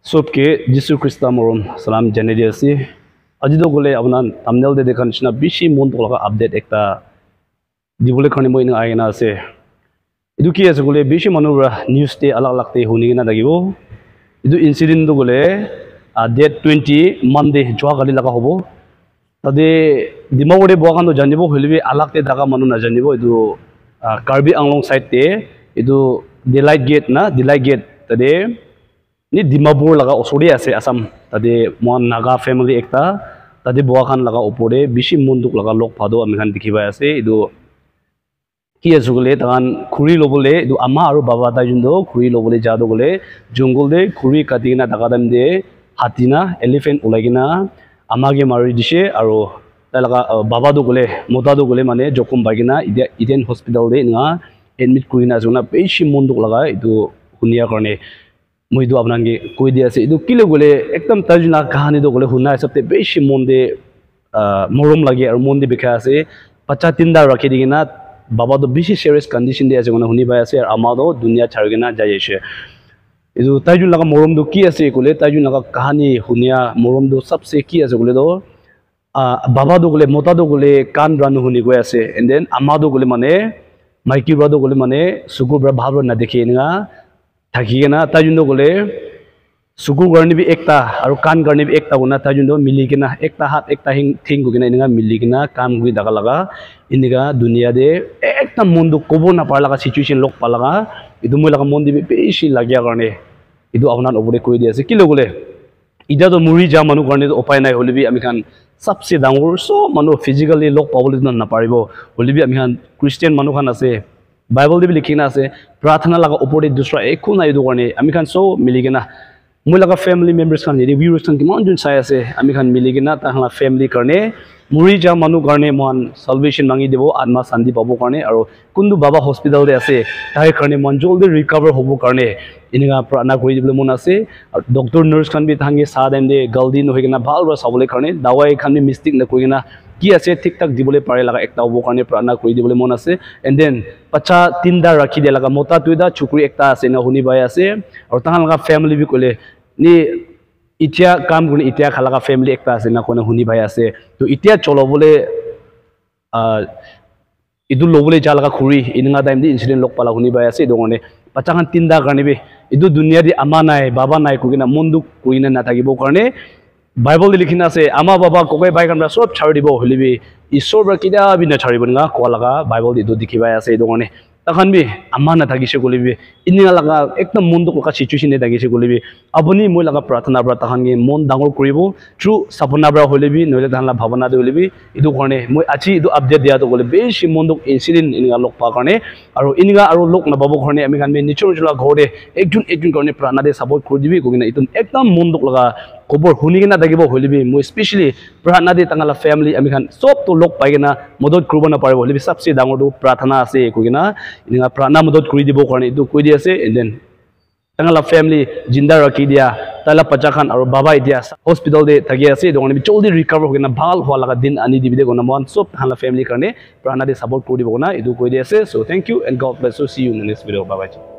सबके जिसु ख्रिस्ता मरम सलाम जाने दियासी আজি तो गले अपना thumbnail दे देखा निचना बिशी मन तो लगा अपडेट एकता दिबले खने मोइन आइना से इदु की আছে गले बिशी मनोरा न्यूज़ ते अलग अलग ते होनी ना दागिबो इदु इंसिडेंट तो गले डेट 20 मंडे जोआ गाली लगा होबो तदे दिमागोडे बगान तो जानिबो हलिबे अलग ते दागा मनु ना जानिबो इदु कार्बी आंगलों साइड ते इदु डिलाइट गेट तदे ni dimapur laga osori ase asam tade mon naga family ekta tade boakan laga opore bishi munduk laga lok phado amikhan dikhibai ase idu ki asugole tagan khuri lobole idu ama aru baba ta jundo khuri lobole jado gole jungle de khuri katina dagadam de hatina elephant ulagina amage mari dishe aru talaga baba do gole mota do gole mane jokum bagina iden hospital de nga admit kurina jona bishi munduk laga idu hunia karne মই তো আপনাকে কই দি আছে ইদু কিলে গলে একদম তাজনা কাহিনী তো গলে হুনা সবতে বেশি মন্দে মরম লাগে আর মন্দে বেখা আছে বাচ্চা তিনটা রাখি দিগিনা বাবা তো বেশি সিরিয়াস কন্ডিশন দি আছে কোনা হুনি বাই আছে আর আমাদো দুনিয়া ছাড়গিনা যাই আছে ইদু তাজুন লাগা মরম দো কি আছে গলে তাজুন লাগা কাহিনী হুনিয়া মরম দো সবসে কি আছে গলে দো বাবা দো গলে মোতা দো গলে কান রানু হুনি গয় আছে এন্ড দেন আমাদো গলে মানে মাইকি ব্রাদো গলে মানে সুগুব্রা ভাবর না দেখি না থাকিগেনা তাজুন গলে सुकु करने भी एकता और कान करने भी एकता गुना ताजुन दो मिली के ना एकता हाथ एकता हिंग थिंग गुना इनका मिली के ना काम गुई दगा लगा इनका दुनिया दे एकता मुंडू कोबो ना पार लगा सिचुएशन लोग पार लगा इधर मुझे लगा मुंडी भी बेशी लगिया करने इधर अपना ओपरे कोई दिया से किलो गुले इधर तो मुरी जा मनु करने तो उपाय नहीं होले भी अमिखान सबसे डांगुर सो मनु फिजिकली लोग पावले ना पारिबो होले भी अमिखान क्रिश्चियन मनु खान आसे बाइबल दे भी लिखिना आसे प्रार्थना लगा ओपरे दूसरा एक को ना इधर करने अमिखान सो मिली के ना मुझे लगा फैमिली मेंबर्स खान ये व्यूअर्स खान किमान जुन साया से आमी खान मिली के ना ताहला फैमिली करने मुरी जा मनु करने मन सल्वेशन मांगी देबो आत्मा शांति पाबो करने और कुंदु बाबा हॉस्पिटल दे आसे ताहे करने मन जल्दी रिकवर होबो करने इनका प्रार्थना करि दिबले मन आसे और डॉक्टर नर्स खान भी थांगे सा देम दे गलदी न होइगना भाल रा सबले करने दवाई खान भी मिस्टेक न करिगना की आसे ठीक ठाक दिबले पारे लगा एकता होबो करने प्रार्थना करि दिबले मन आसे एंड देन बच्चा तीनदा राखी दे लगा मोटा तुइदा छुकुरी एकता आसे न हुनी बाय आसे और ताहा लगा फैमिली भी कोले नि इतिया काम गुण इतिया खालाका फैमिली एकता আছে না কোনে হুনি ভাই আছে তো ইতিয়া চলো বলে ইদু লবলে জালকা খুরি ইনগা টাইম দি ইনসিডেন্ট লক পালা হুনি ভাই আছে দঙনে বাচ্চাখান তিনদা কারণে ইদু দুনিয়া দি আমা নাই বাবা নাই কুকিনা মন্দুক কুইনা না থাকিব কারণে বাইবেল দি লিখিনা আছে আমা বাবা কোকাই ভাই কামরা সব ছাড়ি দিব হলিবি ঈশ্বর বা কিদা বিনা ছাড়িব না কোলাকা বাইবেল দি দেখি ভাই আছে দঙনে तखन भी अम्मा ना थागिसे गोलिबे इनिगा लगा एकदम मुंदुक लगा सिचुएशन दे थागिसे गोलिबे अबनी मोय लगा प्रार्थना ब्रा तखन के मन डांगर करिबो थ्रु सपना ब्रा होलेबी नले थानला भावना दे होलेबी इदु करने मोय आछि इदु अपडेट दिया तो गोले बेसी मुंदुक इंसिडेंट इनिगा लोक पा करने आरो इनिगा आरो लोक ना बाबो करने आमी खान बे निचुर जुला घोरे एकजुन करने प्रार्थना दे सपोर्ट कर दिबी कोगिना इतुन एकदम मुंदुक लगा खबर हुनिगिना दागिबो होलिबी मोय स्पेशली प्रार्थना दे तंगाला फैमिली आमी खान सब तो लोक पाइगिना मदद करबो ना पारिबो होलिबी सबसे डांगर दो प्रार्थना আছে कोगिना इनका प्रार्थना मदद करि दिबो करने इदु कोइ दियासे एंड देन तंगाला फैमिली जिंदा रखि दिया ताला पचा खान और बाबा इदिया हॉस्पिटल दे थगे আছে दङने बि जल्दी रिकवर होगिना भाल हुआ लगा दिन आनी दिबि दे गना मन सब हाला फैमिली करने प्रार्थना दे सपोर्ट करि दिबो ना इदु कोइ दियासे so thank you and God bless you see you in next video bye bye